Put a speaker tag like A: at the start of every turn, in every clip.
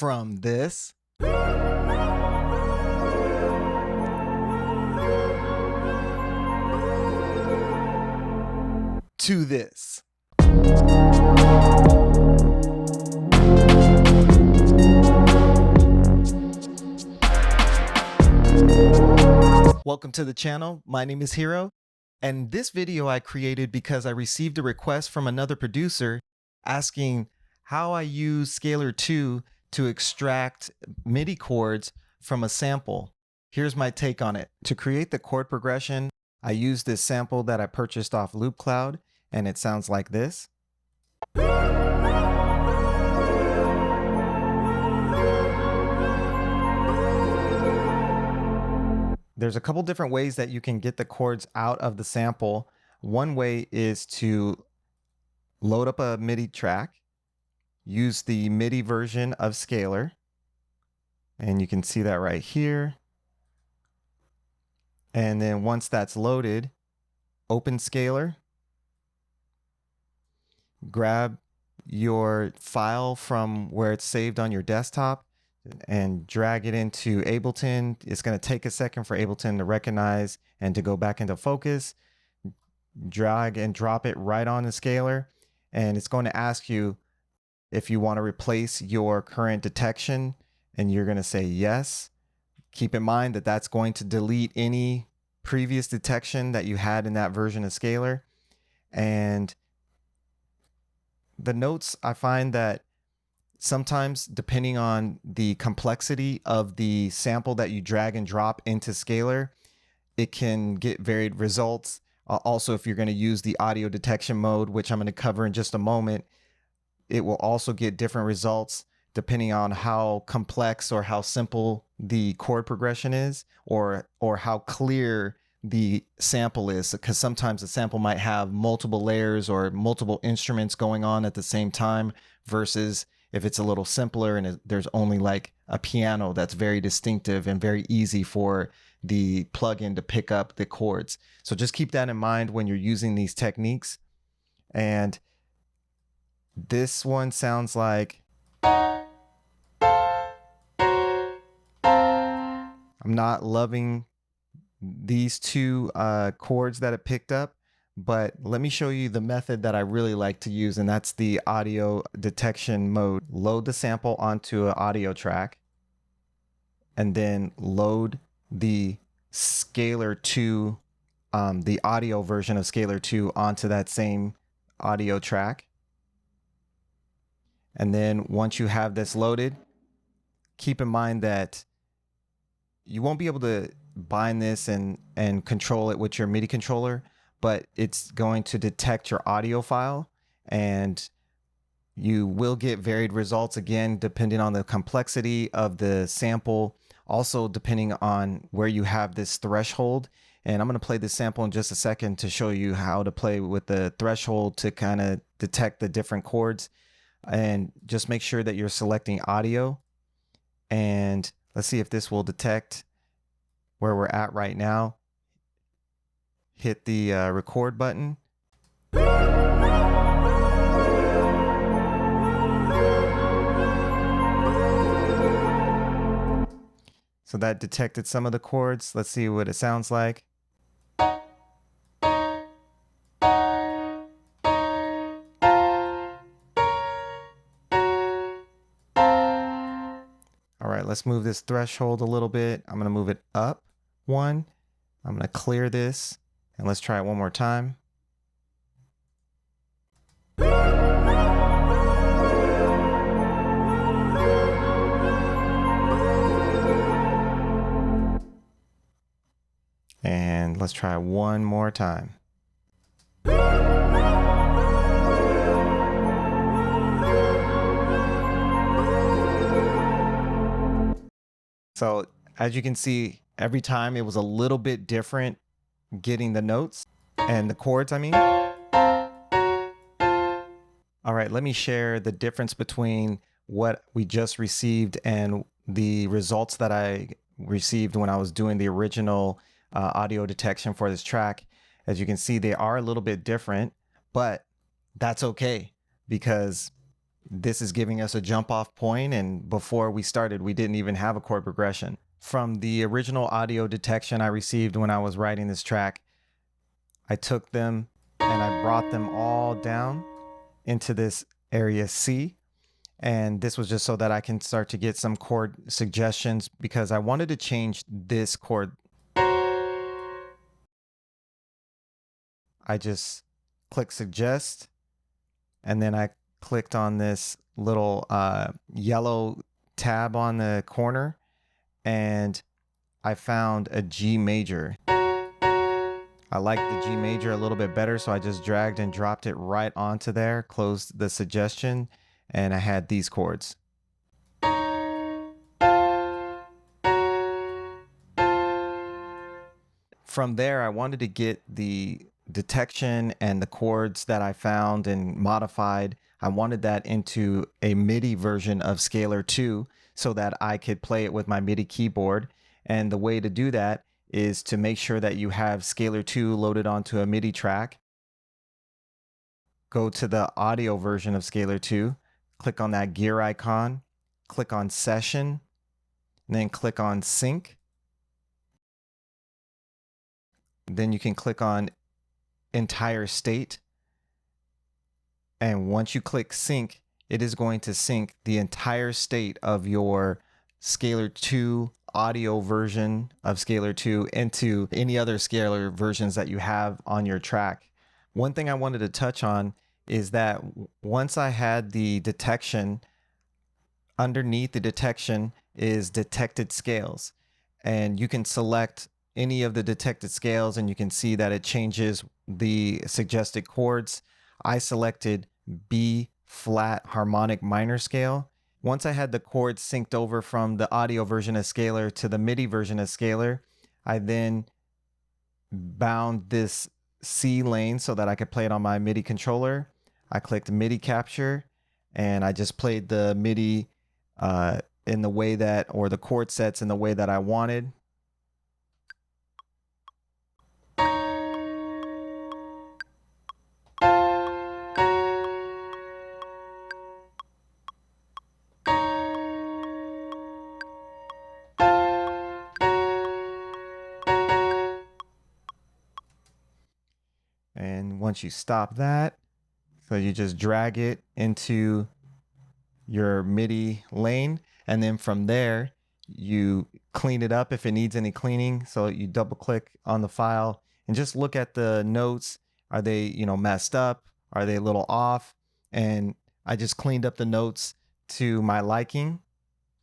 A: from this to this. Welcome to the channel. My name is Hero, and this video I created because I received a request from another producer asking how I use Scalar 2 to extract MIDI chords from a sample. Here's my take on it. To create the chord progression, I used this sample that I purchased off Loopcloud, and it sounds like this. There's a couple different ways that you can get the chords out of the sample. One way is to load up a MIDI track, use the MIDI version of Scalar, and you can see that right here. And then once that's loaded, open Scalar, grab your file from where it's saved on your desktop and drag it into Ableton. It's going to take a second for Ableton to recognize and to go back into focus. Drag and drop it right on the Scalar, and it's going to ask you if you want to replace your current detection, and you're going to say yes. Keep in mind that that's going to delete any previous detection that you had in that version of Scalar. And the notes, I find that sometimes, depending on the complexity of the sample that you drag and drop into Scalar, it can get varied results. Also, if you're going to use the audio detection mode, which I'm going to cover in just a moment, it will also get different results depending on how complex or how simple the chord progression is, or how clear the sample is, because sometimes the sample might have multiple layers or multiple instruments going on at the same time, versus if it's a little simpler and there's only like a piano that's very distinctive and very easy for the plugin to pick up the chords. So just keep that in mind when you're using these techniques. And this one sounds like, I'm not loving these two chords that it picked up, but let me show you the method that I really like to use, and that's the audio detection mode. Load the sample onto an audio track, and then load the Scalar 2, the audio version of Scalar 2 onto that same audio track. And then once you have this loaded, keep in mind that you won't be able to bind this and control it with your MIDI controller, but it's going to detect your audio file, and you will get varied results, again, depending on the complexity of the sample, also depending on where you have this threshold. And I'm going to play this sample in just a second to show you how to play with the threshold to kind of detect the different chords. And just make sure that you're selecting audio, and let's see if this will detect where we're at right now. Hit the record button. So that detected some of the chords. Let's see what it sounds like. All right, let's move this threshold a little bit. I'm going to move it up one. I'm going to clear this, and let's try it one more time. And let's try one more time. So as you can see, every time it was a little bit different getting the notes and the chords, I mean. All right, let me share the difference between what we just received and the results that I received when I was doing the original audio detection for this track. As you can see, they are a little bit different, but that's okay, because This is giving us a jump off point, and before we started, we didn't even have a chord progression. From the original audio detection I received when I was writing this track, I took them and I brought them all down into this area C. And this was just so that I can start to get some chord suggestions, because I wanted to change this chord. I just click suggest, and then I clicked on this little yellow tab on the corner, and I found a G major. I like the G major a little bit better, so I just dragged and dropped it right onto there, closed the suggestion, and I had these chords. From there, I wanted to get the detection and the chords that I found and modified. I wanted that into a MIDI version of Scalar 2 so that I could play it with my MIDI keyboard. And the way to do that is to make sure that you have Scalar 2 loaded onto a MIDI track. Go to the audio version of Scalar 2, click on that gear icon, click on Session, and then click on Sync. Then you can click on Entire State. And once you click Sync, it is going to sync the entire state of your Scalar 2 audio version of Scalar 2 into any other Scalar versions that you have on your track. One thing I wanted to touch on is that once I had the detection, underneath the detection is detected scales. And you can select any of the detected scales and you can see that it changes the suggested chords. I selected B flat harmonic minor scale. Once I had the chords synced over from the audio version of Scalar to the MIDI version of Scalar, I then bound this C lane so that I could play it on my MIDI controller. I clicked MIDI capture and I just played the MIDI in the way that, or the chord sets in the way that I wanted. And once you stop that, so you just drag it into your MIDI lane, and then from there you clean it up if it needs any cleaning. So you double click on the file and just look at the notes. Are they, messed up? Are they a little off? And I just cleaned up the notes to my liking.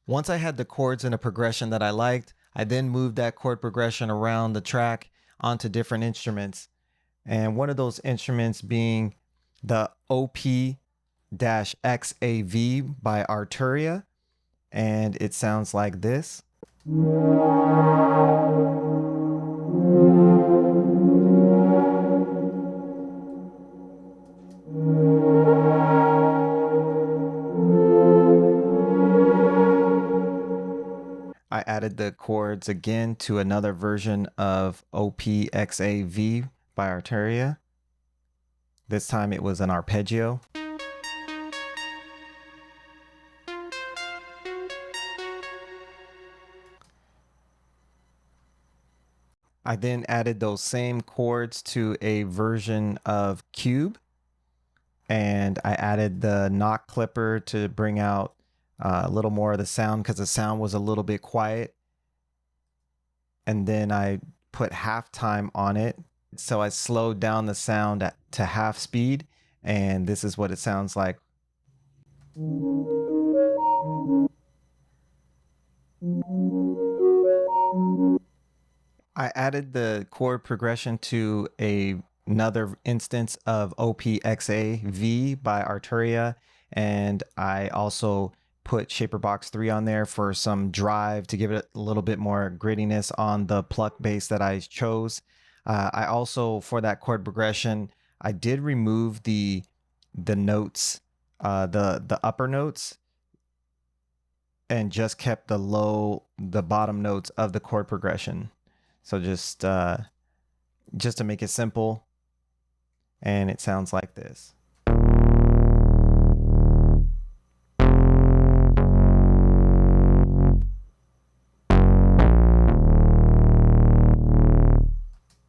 A: Once I had the chords in a progression that I liked, I then moved that chord progression around the track onto different instruments. And one of those instruments being the OP-XAV by Arturia. And it sounds like this. I added the chords again to another version of OP-XAV by Arturia. This time it was an arpeggio. I then added those same chords to a version of Cube, and I added the knock clipper to bring out a little more of the sound because the sound was a little bit quiet. And then I put halftime on it. So I slowed down the sound to half speed, and this is what it sounds like. I added the chord progression to another instance of OP-XAV by Arturia, and I also put Shaperbox 3 on there for some drive to give it a little bit more grittiness on the pluck bass that I chose. I also, for that chord progression, I did remove the notes, the upper notes, and just kept the bottom notes of the chord progression. So just to make it simple, and it sounds like this.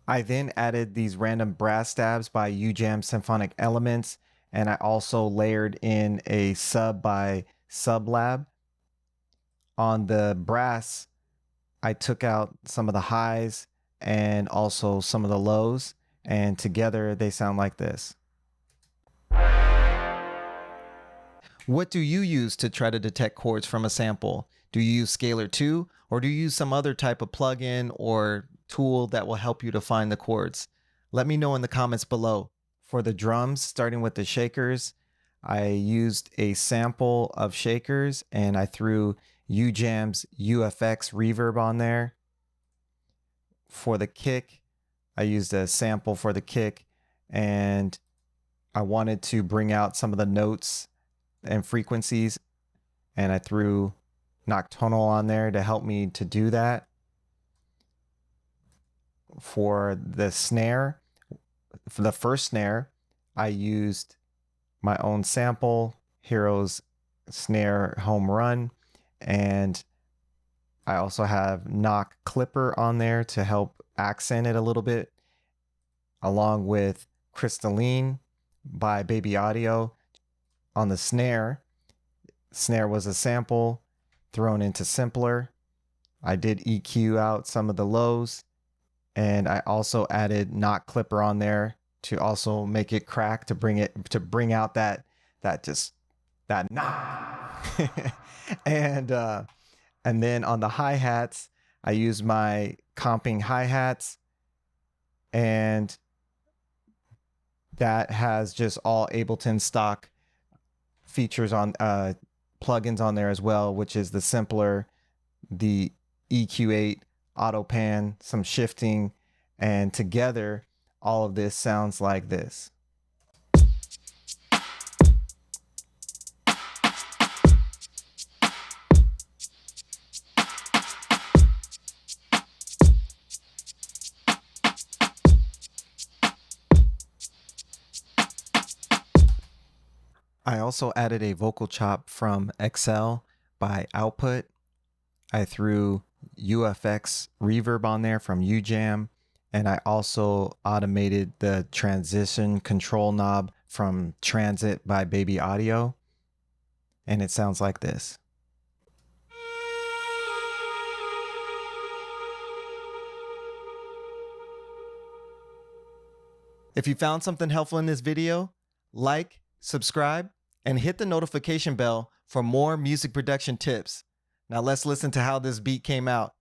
A: I then added these random brass stabs by Ujam Symphonic Elements, and I also layered in a sub by Sublab. On the brass, I took out some of the highs and also some of the lows, and together they sound like this. What do you use to try to detect chords from a sample? Do you use Scalar 2, or do you use some other type of plugin or tool that will help you to find the chords? Let me know in the comments below. For the drums, starting with the shakers, I used a sample of shakers and I threw Ujam's ufx-reverb on there. For the kick, I used a sample for the kick, and I wanted to bring out some of the notes and frequencies, and I threw Knocktonal on there to help me to do that. For the snare, for the first snare, I used my own sample, Hero's Snare Home Run, and I also have Knock Clipper on there to help accent it a little bit, along with Crystalline by Baby Audio. On the snare was a sample thrown into Simpler. I did EQ out some of the lows, and I also added Knock Clipper on there to also make it crack, to bring out that knock. And then on the hi-hats, I used my comping hi-hats, and that has just all Ableton stock features on plugins on there as well, which is the Simpler, the EQ8, auto pan, some shifting, and together all of this sounds like this. I also added a vocal chop from Excel by Output. I threw ufx-reverb on there from Ujam, and I also automated the transition control knob from Transit by Baby Audio, and it sounds like this. If you found something helpful in this video, like, subscribe, and hit the notification bell for more music production tips. Now let's listen to how this beat came out.